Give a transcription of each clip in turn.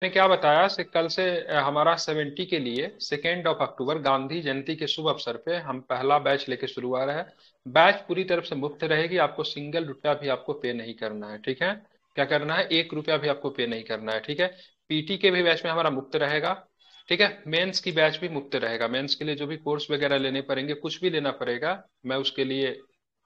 ने क्या बताया से कल से हमारा 70 के लिए 2 अक्टूबर गांधी जयंती के शुभ अवसर पे हम पहला बैच लेके शुरू आ रहा है। बैच पूरी तरफ से मुफ्त रहेगी, आपको सिंगल रुपया भी आपको पे नहीं करना है, ठीक है। क्या करना है, 1 रुपया भी आपको पे नहीं करना है, ठीक है। पीटी के भी बैच में हमारा मुफ्त रहेगा, ठीक है। मेंस की बैच भी मुफ्त रहेगा, मेंस के लिए जो भी कोर्स वगैरह लेने पड़ेंगे, कुछ भी लेना पड़ेगा, मैं उसके लिए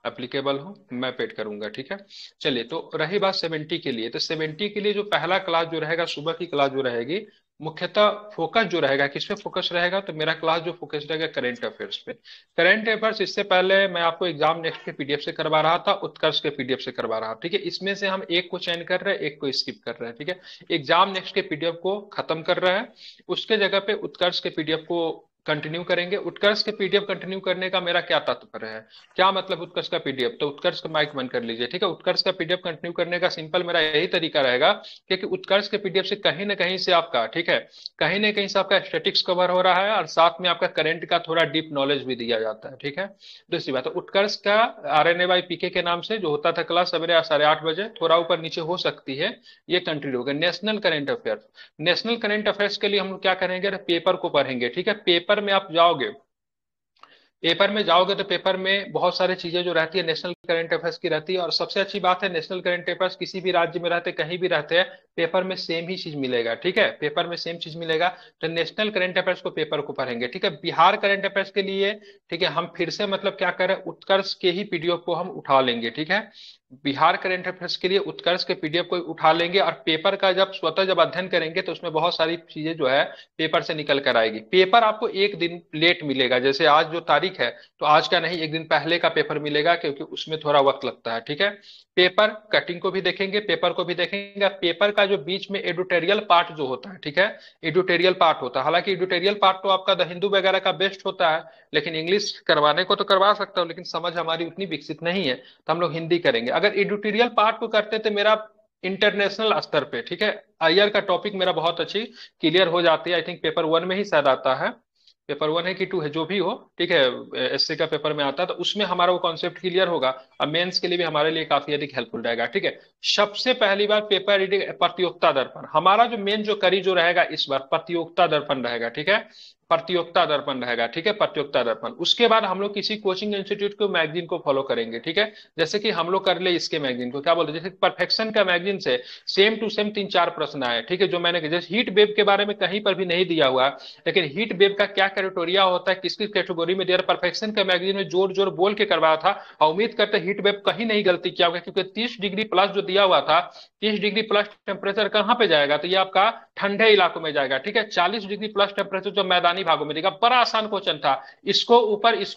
एप्लीकेबल हूँ, मैं पेड करूंगा, ठीक है। चलिए, तो रही बात 70 के लिए, तो 70 के लिए जो पहला क्लास जो रहेगा, सुबह की क्लास जो रहेगी, मुख्यतः फोकस जो रहेगा किस पे फोकस रहेगा, तो मेरा क्लास जो फोकस रहेगा करंट अफेयर्स पे। करंट अफेयर्स इससे पहले मैं आपको एग्जाम नेक्स्ट के पीडीएफ से करवा रहा था, उत्कर्ष के पीडीएफ से करवा रहा था, ठीक है। इसमें से हम एक को चयन कर रहे हैं, एक को स्किप कर रहे हैं, ठीक है। एग्जाम नेक्स्ट के पीडीएफ को खत्म कर रहे हैं, उसके जगह पे उत्कर्ष के पीडीएफ को कंटिन्यू करेंगे। उत्कर्ष के पीडीएफ कंटिन्यू करने का मेरा क्या तात्पर्य है, क्या मतलब उत्कर्ष का पीडीएफ, तो उत्कर्ष का माइक बंद कर लीजिए, ठीक है। उत्कर्ष का पीडीएफ कंटिन्यू करने का सिंपल मेरा यही तरीका रहेगा, क्योंकि उत्कर्ष के पीडीएफ से कहीं ना कहीं से आपका, ठीक है, कहीं ना कहीं से आपका स्टैटिक्स कवर हो रहा है और साथ में आपका करंट का थोड़ा डीप नॉलेज भी दिया जाता है, ठीक है। दूसरी बात, तो उत्कर्ष का RNA बाई पीके के नाम से जो होता था क्लास सवेरे 8:30 बजे, थोड़ा ऊपर नीचे हो सकती है, ये कंटिन्यू होगा। National current affair, national current affairs के लिए हम लोग क्या करेंगे, पेपर को पढ़ेंगे, ठीक है। पेपर में आप जाओगे, पेपर में जाओगे तो पेपर में बहुत सारी चीजें जो रहती है नेशनल करंट अफेयर्स की रहती है, और सबसे अच्छी बात है नेशनल करंट अफेयर्स किसी भी राज्य में रहते कहीं भी रहते हैं, पेपर में सेम ही चीज मिलेगा, ठीक है। पेपर में सेम चीज मिलेगा, तो नेशनल करंट अफेयर्स को पेपर को पढ़ेंगे, ठीक है। बिहार करंट अफेयर्स के लिए, ठीक है, हम फिर से मतलब क्या करें, उत्कर्ष के ही पीडीएफ को हम उठा लेंगे, ठीक है। बिहार करंट अफेयर्स के लिए उत्कर्ष के पीडीएफ को उठा लेंगे, और पेपर का जब स्वतः जब अध्ययन करेंगे तो उसमें बहुत सारी चीजें जो है पेपर से निकल कर आएगी। पेपर आपको एक दिन लेट मिलेगा, जैसे आज जो तारीख है, तो आज का नहीं, एक दिन पहले का पेपर मिलेगा, क्योंकि उसमें थोड़ा वक्त लगता है, ठीक है। पेपर कटिंग को भी देखेंगे, पेपर को भी देखेंगे। पेपर का जो बीच में एडिटोरियल पार्ट जो होता है, ठीक है, एडिटोरियल पार्ट होता है। हालांकि एडिटोरियल पार्ट तो आपका द हिंदू वगैरह का बेस्ट होता है, लेकिन इंग्लिश करवाने को तो करवा सकता हूँ, लेकिन समझ हमारी उतनी विकसित नहीं है, तो हम लोग हिंदी करेंगे। अगर एडिटोरियल पार्ट को करते तो मेरा इंटरनेशनल स्तर पे, ठीक है, आईआर का टॉपिक मेरा बहुत अच्छी क्लियर हो जाती है। आई थिंक पेपर 1 में ही शायद आता है, पेपर 1 है कि 2 है, जो भी हो, ठीक है। एससी का पेपर में आता है, तो उसमें हमारा वो कॉन्सेप्ट क्लियर होगा। अब मेंस के लिए भी हमारे लिए काफी अधिक हेल्पफुल रहेगा, ठीक है। सबसे पहली बार पेपर रीडिंग प्रतियोगिता दर्पण, हमारा जो मेन जो करी जो रहेगा इस बार प्रतियोगिता दर्पण रहेगा, ठीक है। प्रतियोगिता दर्पण रहेगा, ठीक है, प्रतियोगिता दर्पण। उसके बाद हम लोग किसी कोचिंग इंस्टीट्यूट को मैगजीन को फॉलो करेंगे, ठीक है। जैसे कि हम लोग कर ले इसके मैगजीन को क्या बोलते हैं, जैसे परफेक्शन का मैगजीन से सेम टू सेम 3-4 प्रश्न आए, ठीक है, जो मैंने जैसे हीट वेव के बारे में कहीं पर भी नहीं दिया हुआ, लेकिन हीट वेव का क्या क्राइटेरिया होता है, किस किस कैटेगरी में दिया, परफेक्शन का मैगजीन में जोर जोर बोल के करवाया था। और उम्मीद करते हीट वेव कहीं नहीं गलती किया होगा, क्योंकि 30 डिग्री प्लस जो दिया हुआ था, 30 डिग्री प्लस टेम्परेचर कहाँ पे जाएगा, तो ये आपका ठंडे इलाकों में जाएगा, ठीक है। 40 डिग्री प्लस टेम्परेचर जो मैदानी भागों में देगा, बड़ा आसान क्वेश्चन था। इसको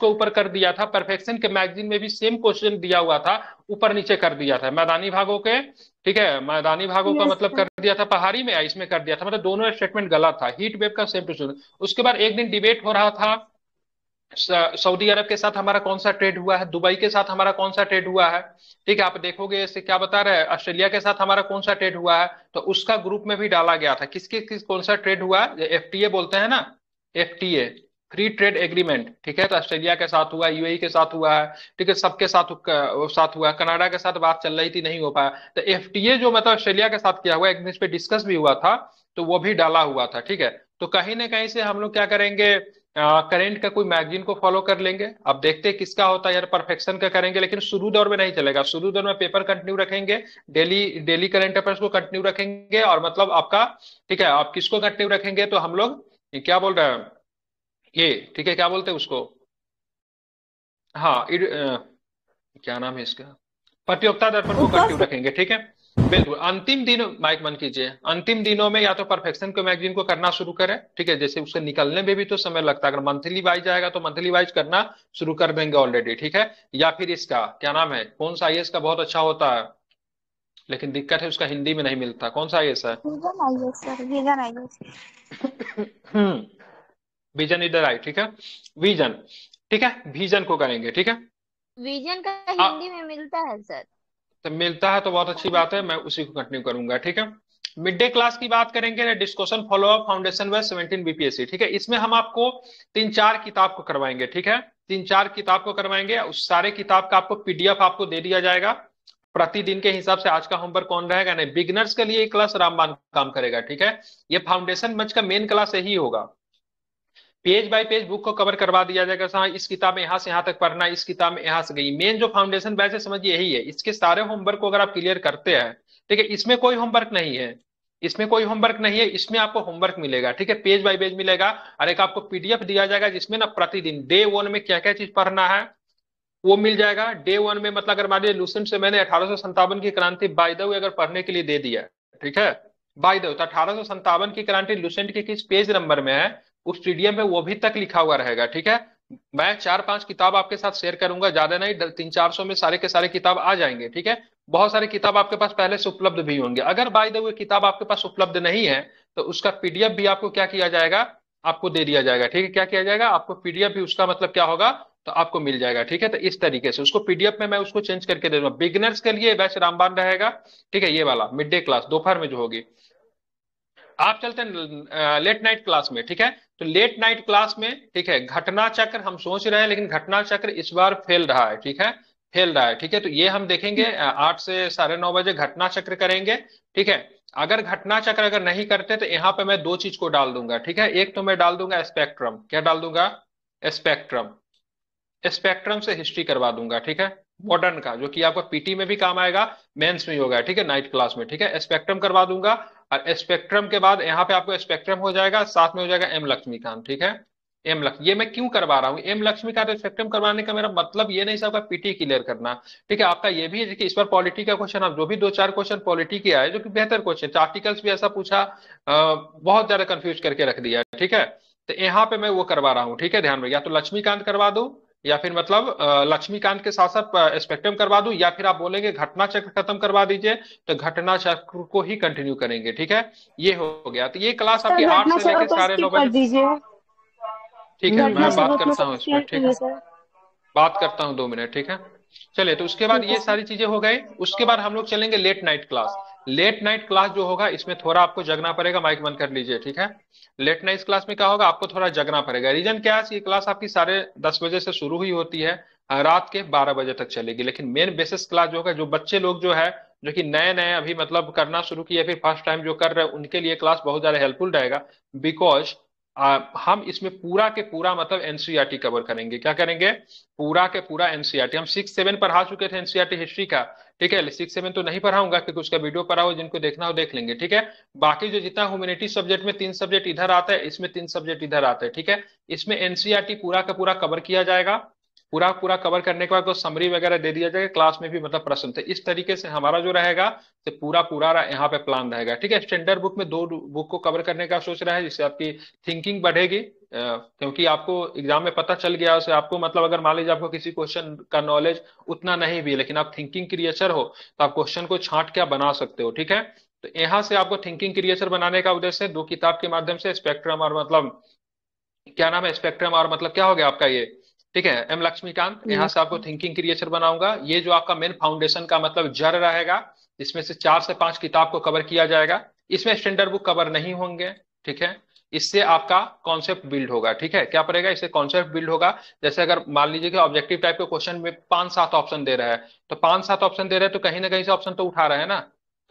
ऊपर कर दिया था, परफेक्शन के मैगजीन में भी सेम क्वेश्चन दिया हुआ था, ऊपर नीचे कर दिया था मैदानी भागों के, ठीक है। मैदानी भागों का यस मतलब सर। कर दिया था पहाड़ी में, या इसमें कर दिया था, मतलब दोनों स्टेटमेंट गलत था, हीट वेव का सेम टू सेम। उसके बाद एक दिन डिबेट हो रहा था, सऊदी अरब के साथ हमारा कौन सा ट्रेड हुआ है, दुबई के साथ हमारा कौन सा ट्रेड हुआ है, ठीक है। आप देखोगे इससे क्या बता रहे हैं, ऑस्ट्रेलिया के साथ हमारा कौन सा ट्रेड हुआ है, तो उसका ग्रुप में भी डाला गया था, किसके किस कौन सा ट्रेड हुआ है, एफटीए बोलते हैं ना, एफटीए, फ्री ट्रेड एग्रीमेंट, ठीक है। तो ऑस्ट्रेलिया के साथ हुआ, यूएई के साथ हुआ है, ठीक है, सबके साथ हुआ, कनाडा के साथ बात चल रही थी, नहीं हो पाया। तो एफटीए जो मतलब ऑस्ट्रेलिया के साथ किया हुआ, एक दिन इस पे डिस्कस भी हुआ था, तो वो भी डाला हुआ था, ठीक है। तो कहीं ना कहीं से हम लोग क्या करेंगे, करेंट का कोई मैगजीन को फॉलो कर लेंगे। अब देखते हैं किसका होता है यार, परफेक्शन का करेंगे, लेकिन शुरू दौर में नहीं चलेगा, शुरू दौर में पेपर कंटिन्यू रखेंगे, डेली डेली करंट अफेयर्स को कंटिन्यू रखेंगे, और मतलब आपका, ठीक है, आप किसको कंटिन्यू रखेंगे, तो हम लोग ये क्या बोल रहे हैं, ये, ठीक है, क्या बोलते हैं उसको, हाँ, क्या नाम है इसका, प्रतियोगिता दर्पण को उत्कर्ष कंटिन्यू रखेंगे, ठीक है। बिल्कुल, अंतिम दिन माइक मन कीजिए, अंतिम दिनों में या तो परफेक्शन के मैगजीन को करना शुरू करें, ठीक है, जैसे उसके निकलने में भी तो समय लगता है, अगर मंथली वाइज आएगा तो मंथली वाइज करना शुरू कर देंगे ऑलरेडी, ठीक है। या फिर इसका क्या नाम है, कौन सा आईएएस का बहुत अच्छा होता है, लेकिन दिक्कत है उसका हिंदी में नहीं मिलता, कौन सा आईएएस है। विजन आइए सर, विजन आइए। विजन इधर आई, ठीक है, विजन, ठीक है, विजन को करेंगे, ठीक है। विजन का आ, हिंदी में मिलता है सर। तो मिलता है तो बहुत अच्छी बात है, मैं उसी को कंटिन्यू करूंगा, ठीक है। मिड डे क्लास की बात करेंगे, डिस्कशन फॉलो अप फाउंडेशन व 17 बीपीएससी, ठीक है। इसमें हम आपको 3-4 किताब को करवाएंगे, ठीक है, 3-4 किताब को करवाएंगे, उस सारे किताब का आपको पीडीएफ आपको दे दिया जाएगा, प्रतिदिन के हिसाब से आज का होमवर्क कौन रहेगा, नहीं बिगनर्स के लिए क्लास रामबान काम करेगा, ठीक है। ये फाउंडेशन बैच का मेन क्लास यही होगा। पेज बाय पेज बुक को कवर करवा दिया जाएगा, हाँ इस किताब में यहाँ से यहाँ तक पढ़ना, इस किताब में यहाँ से गई। मेन जो फाउंडेशन बैच है समझिए यही है। इसके सारे होमवर्क को अगर आप क्लियर करते हैं, ठीक है, इसमें कोई होमवर्क नहीं है, इसमें कोई होमवर्क नहीं है, इसमें आपको होमवर्क मिलेगा, ठीक है, पेज बाय पेज मिलेगा। और एक आपको पीडीएफ दिया जाएगा जिसमें ना प्रतिदिन डे 1 में क्या क्या चीज पढ़ना है वो मिल जाएगा। डे 1 में मतलब अगर मान लीजिए लुसेंट से मैंने 1857 की क्रांति बाय द वे अगर पढ़ने के लिए दे दिया, ठीक है, बाय द वे, तो 1857 की क्रांति लुसेंट के किस पेज नंबर में है उस पीडीएफ में वो भी तक लिखा हुआ रहेगा, ठीक है। मैं 4-5 किताब आपके साथ शेयर करूंगा, ज्यादा नहीं, 300-400 में सारे के सारे किताब आ जाएंगे, ठीक है। बहुत सारे किताब आपके पास पहले से उपलब्ध भी होंगे। अगर बाय द वे किताब आपके पास उपलब्ध नहीं है तो उसका पीडीएफ भी आपको क्या किया जाएगा, आपको दे दिया जाएगा, ठीक है। क्या किया जाएगा, आपको पीडीएफ भी उसका मतलब क्या होगा, तो आपको मिल जाएगा, ठीक है। तो इस तरीके से उसको पीडीएफ में मैं उसको चेंज करके दे दूंगा। बिगनर्स के लिए बैच रामबान रहेगा, ठीक है, ये वाला मिड डे क्लास दोपहर में जो होगी। आप चलते हैं लेट नाइट क्लास में, ठीक है। तो लेट नाइट क्लास में, ठीक है, घटना चक्र हम सोच रहे हैं लेकिन घटना चक्र इस बार फेल रहा है, ठीक है, फेल रहा है, ठीक है। तो ये हम देखेंगे 8 से 9:30 बजे घटना चक्र करेंगे, ठीक है। अगर घटना चक्र अगर नहीं करते तो यहाँ पे मैं दो चीज को डाल दूंगा, ठीक है। एक तो मैं डाल दूंगा स्पेक्ट्रम, क्या डाल दूंगा, स्पेक्ट्रम, स्पेक्ट्रम से हिस्ट्री करवा दूंगा, ठीक है, मॉडर्न का, जो कि आपका पीटी में भी काम आएगा, मेंस में भी होगा, ठीक है, नाइट क्लास में, ठीक है। स्पेक्ट्रम करवा दूंगा और स्पेक्ट्रम के बाद यहाँ पे आपको स्पेक्ट्रम हो जाएगा, साथ में हो जाएगा एम लक्ष्मीकांत, ठीक है। एम लक्ष्मी, ये मैं क्यों करवा रहा हूँ एम लक्ष्मीकांत स्पेक्ट्रम करवाने का मेरा मतलब ये नहीं सबका पीटी क्लियर करना, ठीक है। आपका ये भी है कि इस बार पॉलिटी का क्वेश्चन, आप जो भी 2-4 क्वेश्चन पॉलिटी के आए जो कि बेहतर क्वेश्चन, आर्टिकल्स भी ऐसा पूछा बहुत ज्यादा कंफ्यूज करके रख दिया, ठीक है। तो यहाँ पे मैं वो करवा रहा हूँ, ठीक है, ध्यान में, या तो लक्ष्मीकांत करवा दो या फिर मतलब लक्ष्मीकांत के साथ साथ स्पेक्ट्रम करवा दूं, या फिर आप बोलेंगे घटना चक्र खत्म करवा दीजिए तो घटना चक्र को ही कंटिन्यू करेंगे, ठीक है। ये हो गया। तो ये क्लास आपकी सर 8 घटना से चक्र लेकर को साढ़े नौ स्किप कर बजे दीजिए। ठीक है, घटना मैं बात चक्र को करता हूँ इसमें, स्किप ठीक है, कीजिए सर। बात करता हूँ 2 मिनट, ठीक है। चलिए, तो उसके बाद ठीक है ये सर। सारी चीजें हो गई। उसके बाद हम लोग चलेंगे late night class. Late night class जो होगा इसमें थोड़ा आपको जगना पड़ेगा, माइक बंद कर लीजिए, ठीक है। लेट नाइट क्लास में क्या होगा, आपको थोड़ा जगना पड़ेगा। रीजन क्या है, ये क्लास आपकी 10:30 बजे से शुरू हुई होती है, रात के 12 बजे तक चलेगी। लेकिन मेन बेसिस क्लास जो होगा, जो बच्चे लोग जो है जो कि नए नए अभी मतलब करना शुरू किए, फिर फर्स्ट टाइम जो कर रहे हैं उनके लिए क्लास बहुत ज्यादा हेल्पफुल रहेगा। बिकॉज हम इसमें पूरा के पूरा मतलब एनसीईआरटी कवर करेंगे। क्या करेंगे, पूरा के पूरा एनसीईआरटी। हम 6-7 पढ़ा चुके थे एनसीईआरटी हिस्ट्री का, ठीक है। 6-7 तो नहीं पढ़ाऊंगा क्योंकि उसका वीडियो पढ़ा हो, जिनको देखना हो देख लेंगे, ठीक है। बाकी जो जितना ह्यूमैनिटी सब्जेक्ट में 3 सब्जेक्ट इधर आता है, इसमें 3 सब्जेक्ट इधर आते हैं, ठीक है। इसमें एनसीईआरटी पूरा का पूरा कवर किया जाएगा। पूरा पूरा कवर करने के बाद समरी वगैरह दे दिया जाएगा, क्लास में भी मतलब प्रश्न थे। इस तरीके से हमारा जो रहेगा तो पूरा पूरा यहाँ पे प्लान रहेगा, ठीक है। स्टैंडर्ड बुक में 2 बुक को कवर करने का सोच रहा है, जिससे आपकी थिंकिंग बढ़ेगी। क्योंकि आपको एग्जाम में पता चल गया उसे, आपको मतलब अगर मान लीजिए आपको किसी क्वेश्चन का नॉलेज उतना नहीं भी है लेकिन आप थिंकिंग क्रिएचर हो तो आप क्वेश्चन को छांट के बना सकते हो, ठीक है। तो यहाँ से आपको थिंकिंग क्रिएचर बनाने का उद्देश्य 2 किताब के माध्यम से, स्पेक्ट्रम और मतलब क्या नाम है, स्पेक्ट्रम और मतलब क्या हो गया आपका ये, ठीक है, एम लक्ष्मीकांत। यहाँ से आपको थिंकिंग क्रिएचर बनाऊंगा। ये जो आपका मेन फाउंडेशन का मतलब जड़ रहेगा, इसमें से 4 से 5 किताब को कवर किया जाएगा। इसमें स्टैंडर्ड बुक कवर नहीं होंगे, ठीक है। इससे आपका कॉन्सेप्ट बिल्ड होगा, ठीक है। क्या पड़ेगा, इससे कॉन्सेप्ट बिल्ड होगा। जैसे अगर मान लीजिए कि ऑब्जेक्टिव टाइप के क्वेश्चन में 5-7 ऑप्शन दे रहा है, तो 5-7 ऑप्शन दे रहे हैं तो कहीं ना कहीं से ऑप्शन तो उठा रहे हैं ना,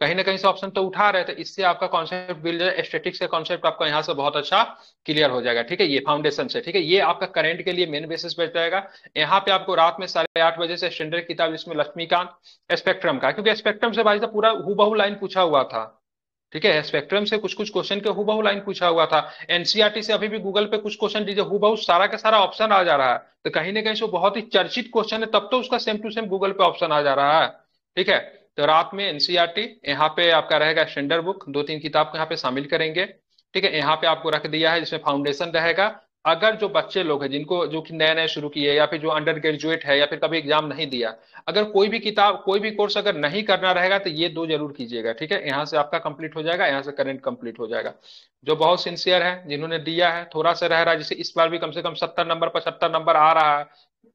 कहीं ना कहीं से ऑप्शन तो उठा रहे थे। इससे आपका कॉन्सेप्ट बिल्ड है, स्टेटिक्स का कॉन्सेप्ट आपका यहाँ से बहुत अच्छा क्लियर हो जाएगा, ठीक है, ये फाउंडेशन से, ठीक है। ये आपका करंट के लिए मेन बेसिस पे जाएगा। यहाँ पे आपको रात में 8:30 बजे से स्टैंडर्ड किताब जिसमें लक्ष्मीकांत स्पेक्ट्रम का, क्योंकि स्पेक्ट्रम से भाई साहब पूरा हूबहू लाइन पूछा हुआ था, ठीक है। स्पेक्ट्रम से कुछ कुछ क्वेश्चन के हूबहू लाइन पूछा हुआ था। एनसीईआरटी से अभी भी गूगल पे कुछ क्वेश्चन दीजिए, हूबहू सारा का सारा ऑप्शन आ जा रहा है। तो कहीं ना कहीं से बहुत ही चर्चित क्वेश्चन है, तब तो उसका सेम टू सेम गूगल पे ऑप्शन आ जा रहा है, ठीक है। तो रात में एनसीईआरटी, यहाँ पे आपका रहेगा स्टैंडर्ड बुक, 2-3 किताब को यहाँ पे शामिल करेंगे, ठीक है। यहाँ पे आपको रख दिया है जिसमें फाउंडेशन रहेगा। अगर जो बच्चे लोग हैं जिनको जो कि नए नए शुरू किए या फिर जो अंडर ग्रेजुएट है या फिर कभी एग्जाम नहीं दिया, अगर कोई भी किताब कोई भी कोर्स अगर नहीं करना रहेगा तो ये 2 जरूर कीजिएगा, ठीक है। यहाँ से आपका कंप्लीट हो जाएगा, यहाँ से करंट कंप्लीट हो जाएगा। जो बहुत सिंसियर है जिन्होंने दिया है, थोड़ा सा रह रहा है, जैसे इस बार भी कम से कम 70 नंबर 75 नंबर आ रहा है,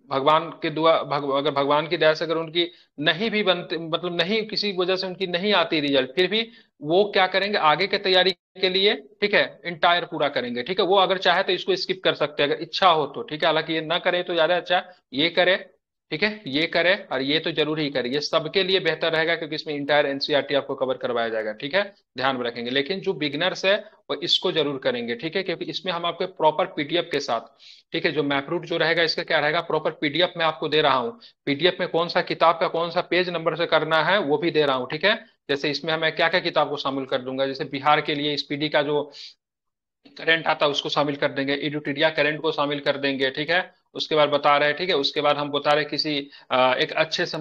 भगवान के दुआ अगर भगवान की दया से अगर उनकी नहीं भी बनते मतलब नहीं किसी वजह से उनकी नहीं आती रिजल्ट, फिर भी वो क्या करेंगे आगे के तैयारी के लिए, ठीक है, इंटायर पूरा करेंगे, ठीक है। वो अगर चाहे तो इसको स्किप कर सकते हैं अगर इच्छा हो तो, ठीक है। हालांकि ये ना करे तो ज्यादा अच्छा, ये करे, ठीक है, ये करे और ये तो जरूर ही करे, ये सबके लिए बेहतर रहेगा क्योंकि इसमें इंटायर एनसीईआरटी आपको कवर करवाया जाएगा। ठीक है, ध्यान में रखेंगे। लेकिन जो बिगनर्स है वो इसको जरूर करेंगे। ठीक है, क्योंकि इसमें हम आपको प्रॉपर पीडीएफ के साथ, ठीक है, जो मैप रूट जो रहेगा इसका क्या रहेगा, प्रॉपर पीडीएफ में आपको दे रहा हूँ। पीडीएफ में कौन सा किताब का कौन सा पेज नंबर से करना है वो भी दे रहा हूँ। ठीक है, जैसे इसमें मैं क्या क्या किताब को शामिल कर दूंगा, जैसे बिहार के लिए स्पीडी का जो करंट आता है उसको शामिल कर देंगे, इडुटेरिया करंट को शामिल कर देंगे। ठीक है, उसके बाद बता रहे हैं, ठीक है, उसके बाद हम बता रहे हैं किसी एक अच्छे से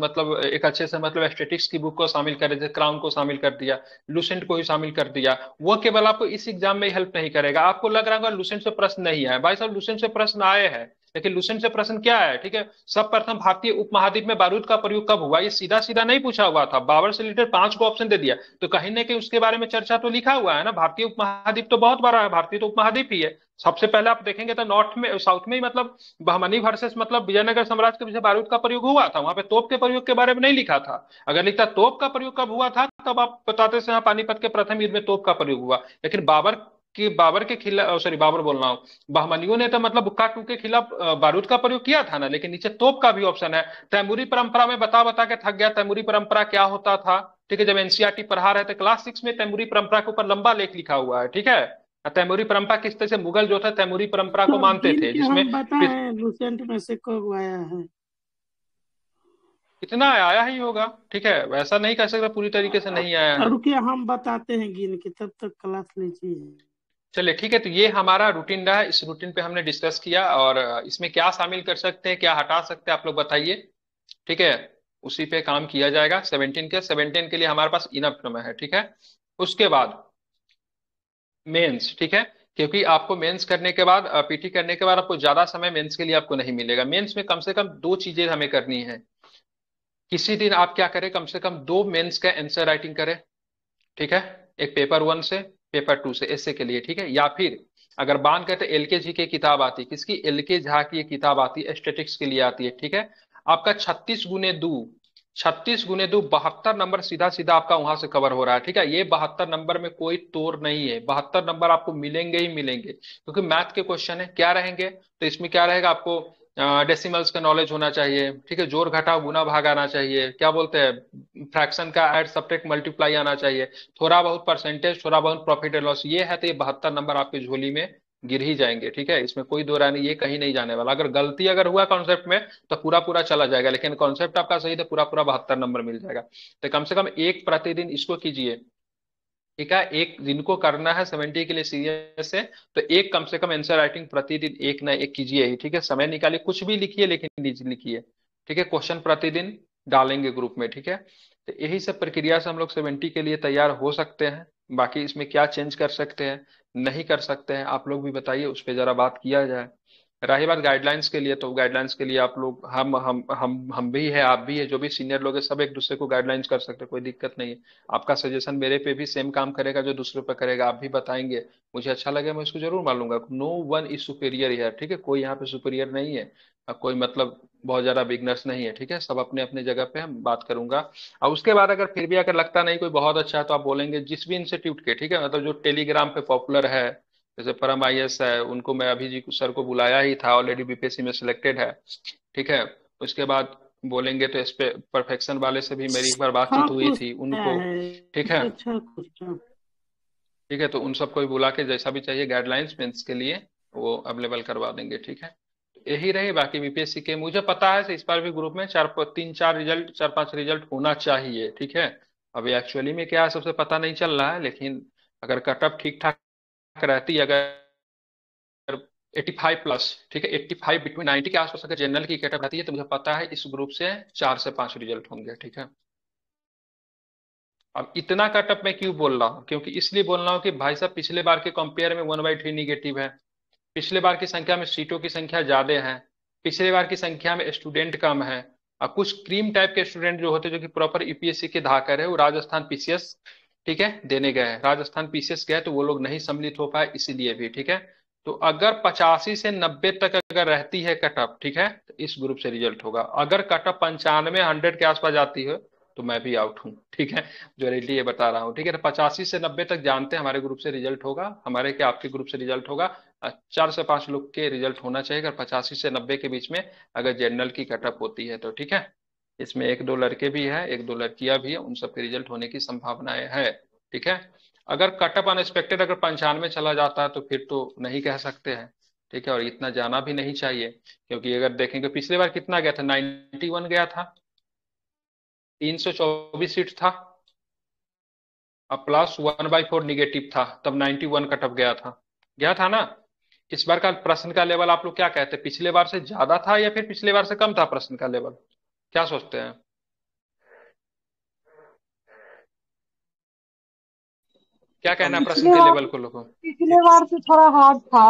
मतलब स्टेटिक्स की बुक को शामिल कर दिया, क्राउन को शामिल कर दिया, लूसेंट को ही शामिल कर दिया। वो केवल आपको इस एग्जाम में हेल्प नहीं करेगा। आपको लग रहा होगा लूसेंट से प्रश्न नहीं आए, भाई साहब लूसेंट से प्रश्न आए हैं, लेकिन लूसेंट से प्रश्न क्या है, ठीक है, सब प्रथम भारतीय उपमहाद्वीप में बारूद का प्रयोग कब हुआ, ये सीधा सीधा नहीं पूछा हुआ था, बाबर से रिलेटेड 5 को ऑप्शन दे दिया, तो कहीं ना कहीं उसके बारे में चर्चा तो लिखा हुआ है ना। भारतीय उपमहाद्वीप तो बहुत बड़ा है, भारतीय तो उपमहाद्वीप ही है। सबसे पहले आप देखेंगे तो नॉर्थ में साउथ में ही मतलब बहमनी वर्सेस मतलब विजयनगर साम्राज्य के पीछे बारूद का प्रयोग हुआ था, वहां पे तोप के प्रयोग के बारे में नहीं लिखा था। अगर लिखता तोप का प्रयोग कब हुआ था तब आप बताते से हाँ पानीपत के प्रथम युद्ध में तोप का प्रयोग हुआ। लेकिन बाबर के खिलाफ, सॉरी बाबर बोल रहा हूँ, बहमनियों ने तो मतलब बुक्का टू के खिलाफ बारूद का प्रयोग किया था ना, लेकिन नीचे तोप का भी ऑप्शन है। तैमूरी परंपरा में बता बता के थक गया, तैमूरी परंपरा क्या होता था। ठीक है, जब एनसीईआरटी पढ़ा रहे थे क्लास 6 में, तैमूरी परंपरा के ऊपर लंबा लेख लिखा हुआ है। ठीक है, तैमूरी परंपरा किस तरह से मुगल जो था तैमूरी परंपरा को तो मानते दिन थे, के जिसमें हम बताएं लूसेंट में से कब आया है। इतना आया ही होगा। ठीक है, वैसा नहीं कह सकता पूरी तरीके से नहीं आया है। रुकिए हम बताते हैं गिन के, तब तक क्लास लीजिए। चलिए ठीक है, तो ये हमारा रूटीन रहा, इस रूटीन पे हमने डिस्कस किया और इसमें क्या शामिल कर सकते हैं क्या हटा सकते हैं आप लोग बताइए। ठीक है, उसी पे काम किया जाएगा। 17 के लिए हमारे पास इनफ समय है। ठीक है, उसके बाद मेंस। ठीक है, क्योंकि आपको मेंस करने के बाद पीटी करने के बाद आपको ज्यादा समय मेंस के लिए आपको नहीं मिलेगा। मेंस में कम से कम 2 चीजें हमें करनी है। किसी दिन आप क्या करें, कम से कम 2 मेंस का आंसर राइटिंग करें। ठीक है, एक पेपर 1 से पेपर 2 से ऐसे के लिए। ठीक है, या फिर अगर बांध करते एलके जी की किताब आती, किसकी, एलके झा की किताब आती है, स्टेटिक्स के लिए आती है। ठीक है, आपका 36 गुने दो 72 नंबर सीधा सीधा आपका वहां से कवर हो रहा है। ठीक है, ये 72 नंबर में कोई तोड़ नहीं है, 72 नंबर आपको मिलेंगे ही मिलेंगे, क्योंकि मैथ के क्वेश्चन है। क्या रहेंगे तो इसमें क्या रहेगा, आपको डेसिमल्स का नॉलेज होना चाहिए। ठीक है, जोड़ घटाव गुना भाग आना चाहिए, क्या बोलते हैं फ्रैक्शन का ऐड सब्ट्रैक्ट मल्टीप्लाई आना चाहिए, थोड़ा बहुत परसेंटेज, थोड़ा बहुत प्रॉफिट एंड लॉस, ये है तो ये 72 नंबर आपकी झोली में गिर ही जाएंगे। ठीक है, इसमें कोई दो राय नहीं, ये कहीं नहीं जाने वाला। अगर गलती अगर हुआ कॉन्सेप्ट में तो पूरा पूरा चला जाएगा, लेकिन कॉन्सेप्ट आपका सही तो पूरा पूरा 72 नंबर मिल जाएगा। तो कम से कम एक प्रतिदिन इसको कीजिए। ठीक है, एक दिन को करना है 70 के लिए सीरियस है, तो एक कम से कम आंसर राइटिंग प्रतिदिन एक ना एक कीजिए ही। ठीक है, समय निकालिए, कुछ भी लिखिए लेकिन लिखिए। ठीक है, क्वेश्चन प्रतिदिन डालेंगे ग्रुप में। ठीक है, तो यही सब प्रक्रिया से हम लोग 70 के लिए तैयार हो सकते हैं। बाकी इसमें क्या चेंज कर सकते हैं नहीं कर सकते हैं आप लोग भी बताइए, उस पर जरा बात किया जाए। रही बात गाइडलाइंस के लिए, तो गाइडलाइंस के लिए आप लोग हम भी है, आप भी है, जो भी सीनियर लोग हैं सब एक दूसरे को गाइडलाइंस कर सकते हैं, कोई दिक्कत नहीं है। आपका सजेशन मेरे पे भी सेम काम करेगा जो दूसरों पे करेगा, आप भी बताएंगे, मुझे अच्छा लगे मैं इसको जरूर मान लूंगा। नो वन इज सुपीरियर है। ठीक है, कोई यहाँ पे सुपीरियर नहीं है और कोई मतलब बहुत ज्यादा बिगनर्स नहीं है। ठीक है, सब अपने अपने जगह पे हम बात करूंगा। और उसके बाद अगर फिर भी अगर लगता नहीं कोई बहुत अच्छा है तो आप बोलेंगे जिस भी इंस्टीट्यूट के, ठीक है, मतलब जो टेलीग्राम पे पॉपुलर है, जैसे परम आईएएस है, उनको मैं अभी जी सर को बुलाया ही था, ऑलरेडी बीपीएससी में सिलेक्टेड है। ठीक है, उसके बाद बोलेंगे तो इस पे परफेक्शन वाले से भी मेरी एक बार हाँ बातचीत हुई कुछ थी आया उनको। है, ठीक है, कुछ अच्छा कुछ अच्छा। ठीक है, तो उन सबको भी बुला के जैसा भी चाहिए गाइडलाइंस मेंस के लिए वो अवेलेबल करवा देंगे। ठीक है, तो यही रहे। बाकी बीपीएससी के मुझे पता है इस बार भी ग्रुप में 4 5 रिजल्ट होना चाहिए। ठीक है, अभी एक्चुअली में क्या है सबसे पता नहीं चल रहा है, लेकिन अगर कटअप ठीक ठाक रहती, अगर 85 प्लस, ठीक है, 85 बिटवीन 90 के आसपास अगर जनरल की कटअप रहती है तो मुझे पता है इस ग्रुप से 4 से 5 रिजल्ट होंगे। ठीक है, अब इतना कटअप मैं क्यों बोल रहा हूँ, क्योंकि इसलिए बोल रहा हूँ कि भाई साहब पिछले बार के कंपेयर में 1/3 निगेटिव है, पिछले बार की संख्या में सीटों की संख्या ज्यादा है, पिछले बार की संख्या में स्टूडेंट कम है। और कुछ क्रीम टाइप के स्टूडेंट जो होते हैं जो कि प्रॉपर यूपीएससी के धाकर है, वो राजस्थान पीसीएस, ठीक है, देने गए हैं, राजस्थान पीसीएस गए तो वो लोग नहीं सम्मिलित हो पाए इसीलिए भी। ठीक है, तो अगर 85 से 90 तक अगर रहती है कटअप, ठीक है, तो इस ग्रुप से रिजल्ट होगा। अगर कटअप 95 100 के आसपास जाती है तो मैं भी आउट हूँ। ठीक है, जो रेडी ये बता रहा हूँ। ठीक है, तो 85 से 90 तक जानते हैं हमारे ग्रुप से रिजल्ट होगा, हमारे क्या आपके ग्रुप से रिजल्ट होगा। 4 से 5 लोग के रिजल्ट होना चाहिए, अगर 85 से 90 के बीच में अगर जनरल की कटअप होती है तो। ठीक है, इसमें 1-2 लड़के भी हैं, 1-2 लड़कियां भी है, उन सबके रिजल्ट होने की संभावनाएं है। ठीक है, अगर कटअप अनएक्सपेक्टेड अगर 95 चला जाता है तो फिर तो नहीं कह सकते हैं। ठीक है, और इतना जाना भी नहीं चाहिए, क्योंकि अगर देखेंगे पिछली बार कितना गया था, 91 गया था, 324 सीट था, अब +1/4 निगेटिव था, तब 91 कटअप गया था ना। इस बार का प्रश्न का लेवल आप लोग क्या कहते हैं, पिछले बार से ज्यादा था या फिर पिछले बार से कम था प्रश्न का लेवल, क्या सोचते हैं? क्या कहना है प्रश्न पिछले के बार लेवल को लोगों? पिछले बार से थोड़ा हार्ड था।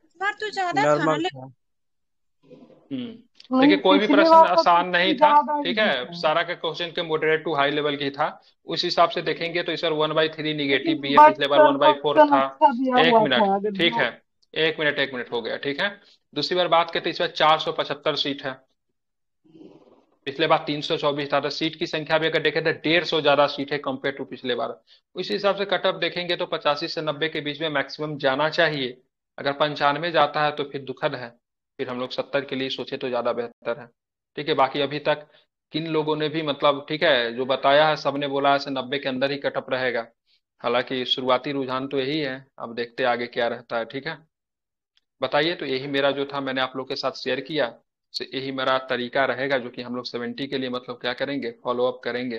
इस बार तो ज्यादा था ना नॉर्मल था। देखिए, नहीं, कोई भी पिछले प्रश्न बार का आसान नहीं क्वेश्चन था। ज्यादा ठीक इजी है, था। सारा का क्वेश्चन के मॉडरेट टू हाई लेवल की था। उस हिसाब से देखेंगे तो इस बार 1/3 निगेटिव भी है, बट पिछले बार सर 1/4 क्वेश्चन था। अच्छा दिया एक हुआ मिनट, था, अगर ठीक जो है, एक मिनट हो गया। ठीक है, दूसरी बार बात करते इस बार 475 सीट है, पिछले बार 324 था, तो सीट की संख्या भी अगर देखें तो 150 ज्यादा सीट है कंपेयर टू पिछले बार। उस हिसाब से कटअप देखेंगे तो 85 से 90 के बीच में मैक्सिमम जाना चाहिए। अगर 95 जाता है तो फिर दुखद है, फिर हम लोग 70 के लिए सोचे तो ज्यादा बेहतर है। ठीक है, बाकी अभी तक किन लोगों ने भी मतलब ठीक है जो बताया है, सबने बोला है से 90 के अंदर ही कटअप रहेगा। हालांकि शुरुआती रुझान तो यही है, अब देखते हैं आगे क्या रहता है। ठीक है, बताइए, तो यही मेरा जो था मैंने आप लोग के साथ शेयर किया, से यही मेरा तरीका रहेगा जो कि हम लोग 70 के लिए मतलब क्या करेंगे, फॉलो अप करेंगे।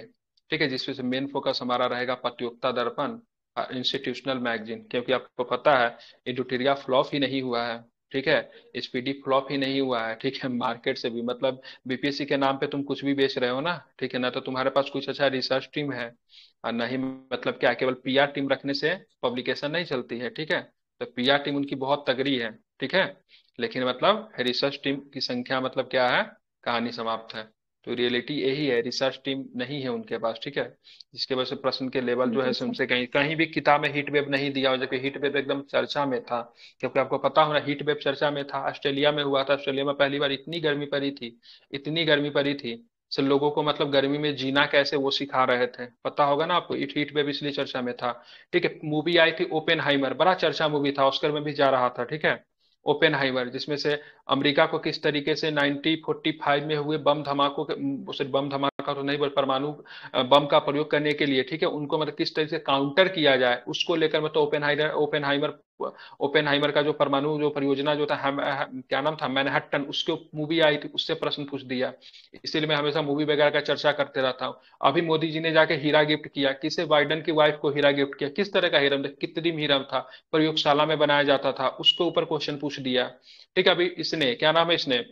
ठीक है, जिसमें से मेन फोकस हमारा रहेगा प्रतियोगिता दर्पण, इंस्टीट्यूशनल मैगजीन, क्योंकि आपको पता है एडुटेरिया फ्लॉप ही नहीं हुआ है। ठीक है, एसपीडी फ्लॉप ही नहीं हुआ है। ठीक है, मार्केट से भी मतलब बीपीएससी के नाम पे तुम कुछ भी बेच रहे हो ना। ठीक है ना, तो तुम्हारे पास कुछ अच्छा रिसर्च टीम है और नहीं मतलब क्या केवल पीआर टीम रखने से पब्लिकेशन नहीं चलती है। ठीक है, तो पीआर टीम उनकी बहुत तगड़ी है। ठीक है, लेकिन मतलब रिसर्च टीम की संख्या मतलब क्या है, कहानी समाप्त है। तो रियलिटी यही है, रिसर्च टीम नहीं है उनके पास। ठीक है, जिसके वजह से प्रश्न के लेवल जो है जी से सर। उनसे कहीं कहीं भी किताब में हीट वेव नहीं दिया, जबकि हीट वेव एकदम चर्चा में था। क्योंकि आपको पता होना हीट वेव चर्चा में था, ऑस्ट्रेलिया में हुआ था, ऑस्ट्रेलिया में पहली बार इतनी गर्मी पड़ी थी, इतनी गर्मी पड़ी थी, से लोगों को मतलब गर्मी में जीना कैसे वो सिखा रहे थे, पता होगा ना आपको। इट हीट वेव इसलिए चर्चा में था। ठीक है, मूवी आई थी ओपेनहाइमर, बड़ा चर्चा मूवी था, ऑस्कर में भी जा रहा था। ठीक है, ओपेनहाइमर, जिसमें से अमेरिका को किस तरीके से 1945 में हुए बम धमाकों के सिर्फ बम धमाका तो नहीं बल्कि परमाणु बम का प्रयोग करने के लिए, ठीक है, उनको मतलब किस तरीके से काउंटर किया जाए उसको लेकर मतलब ओपेनहाइमर ओपेनहाइमर का जो परमाणु जो परियोजना जो था क्या नाम था, मैनहट्टन, उसके मूवी आई थी, उससे प्रश्न पूछ दिया। इसीलिए मैं हमेशा मूवी वगैरह का चर्चा करते रहता हूँ। अभी मोदी जी ने जाके हीरा गिफ्ट किया, किसे, बाइडन की वाइफ को हीरा गिफ्ट किया, किस तरह का हीरा, कृत्रिम हीरा था, प्रयोगशाला में बनाया जाता था, उसके ऊपर क्वेश्चन पूछ दिया। ठीक है, अभी इसने क्या नाम है, इसने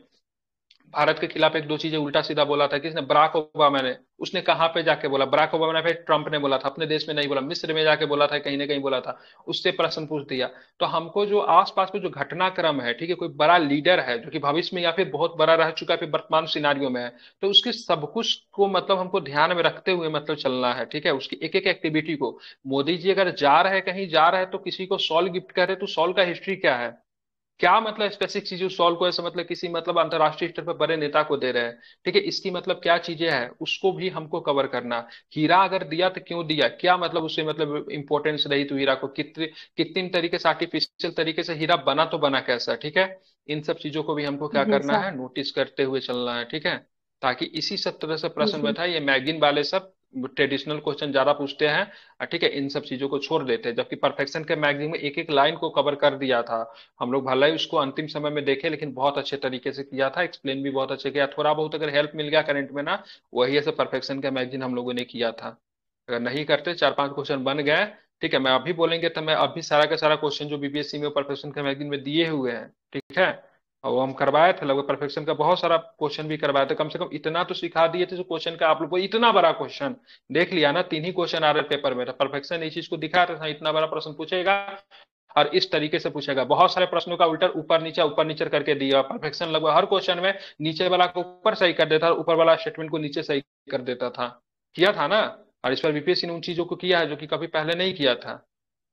भारत के खिलाफ 1-2 चीजें उल्टा सीधा बोला था, किसने, बराक ओबामा ने। उसने कहाँ पे जाके बोला, बराक ओबामा ने, फिर ट्रंप ने बोला था, अपने देश में नहीं बोला, मिस्र में जाके बोला था, कहीं ना कहीं बोला था, उससे प्रश्न पूछ दिया। तो हमको जो आसपास में जो घटनाक्रम है, ठीक है, कोई बड़ा लीडर है जो कि भविष्य में या फिर बहुत बड़ा रह चुका है, फिर वर्तमान सिनारियो में है, तो उसके सब कुछ को मतलब हमको ध्यान में रखते हुए मतलब चलना है। ठीक है, उसकी एक एक एक्टिविटी को, मोदी जी अगर जा रहे कहीं जा रहे तो किसी को सॉल गिफ्ट कर रहे तो सॉल का हिस्ट्री क्या है, क्या मतलब स्पेसिफिक चीज सॉल्व को ऐसे मतलब किसी मतलब अंतरराष्ट्रीय स्तर पर बड़े नेता को दे रहे हैं। ठीक है, इसकी मतलब क्या चीजें हैं उसको भी हमको कवर करना। हीरा अगर दिया तो क्यों दिया, क्या मतलब उससे मतलब इंपॉर्टेंस रही, तो हीरा को कितने कितने तरीके से आर्टिफिशियल तरीके से हीरा बना तो बना कैसा। ठीक है, इन सब चीजों को भी हमको क्या जी करना सर। है, नोटिस करते हुए चलना है। ठीक है, ताकि इसी सब तरह से जी प्रश्न सर। बैठा, ये मैगजीन वाले सब ट्रेडिशनल क्वेश्चन ज्यादा पूछते हैं। ठीक है, इन सब चीजों को छोड़ देते हैं, जबकि परफेक्शन के मैगजीन में एक एक लाइन को कवर कर दिया था। हम लोग भले ही उसको अंतिम समय में देखे, लेकिन बहुत अच्छे तरीके से किया था, एक्सप्लेन भी बहुत अच्छे किया, थोड़ा बहुत अगर हेल्प मिल गया करंट में ना, वही ऐसे परफेक्शन का मैगजीन हम लोगों ने किया था। अगर नहीं करते 4-5 क्वेश्चन बन गए, ठीक है, मैं अभी बोलेंगे तो मैं अभी सारा का सारा क्वेश्चन जो बीपीएससी में परफेक्शन के मैगजीन में दिए हुए हैं। ठीक है, और वो हम करवाए थे, लगभग परफेक्शन का बहुत सारा क्वेश्चन भी करवाए थे, कम से कम इतना तो सिखा दिए थे जो क्वेश्चन का आप लोग को इतना बड़ा क्वेश्चन देख लिया ना, 3 ही क्वेश्चन आ रहे पेपर में, तो परफेक्शन इस चीज को दिखा रहा था, इतना बड़ा प्रश्न पूछेगा और इस तरीके से पूछेगा। बहुत सारे प्रश्नों का उल्टा ऊपर नीचे करके दिया, परफेक्शन लगभग हर क्वेश्चन में नीचे वाला को ऊपर सही कर देता था, ऊपर वाला स्टेटमेंट को नीचे सही कर देता था, किया था ना। और इस पर बीपीएससी ने उन चीजों को किया है जो कि कभी पहले नहीं किया था।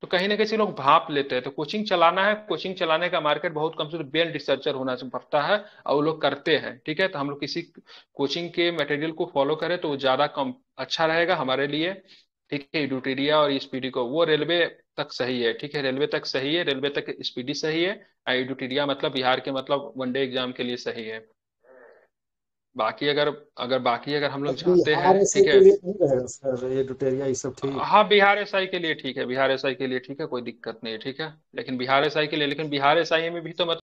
तो कहीं ना कहीं लोग भाप लेते हैं, तो कोचिंग चलाना है, कोचिंग चलाने का मार्केट बहुत कम से वेल रिसर्चर होना पड़ता है, और वो लोग करते हैं। ठीक है, तो हम लोग किसी कोचिंग के मटेरियल को फॉलो करें तो वो ज्यादा कम अच्छा रहेगा हमारे लिए। ठीक है, ड्यूटेरिया और स्पीडी को, वो रेलवे तक सही है, ठीक है, रेलवे तक सही है, रेलवे तक स्पीडी सही है। ड्यूटेरिया मतलब बिहार के मतलब वनडे एग्जाम के लिए सही है। बाकी अगर अगर बाकी अगर हम लोग अब चाहते हैं, बिहार एसआई ठीक है। के लिए नहीं रहेगा सर ये डुटेरिया ये सब ठीक? हाँ बिहार एसआई के लिए ठीक है, बिहार एसआई के लिए ठीक है, कोई दिक्कत नहीं है, ठीक है। लेकिन बिहार एसआई के लिए, लेकिन बिहार एसआई में भी तो मतलब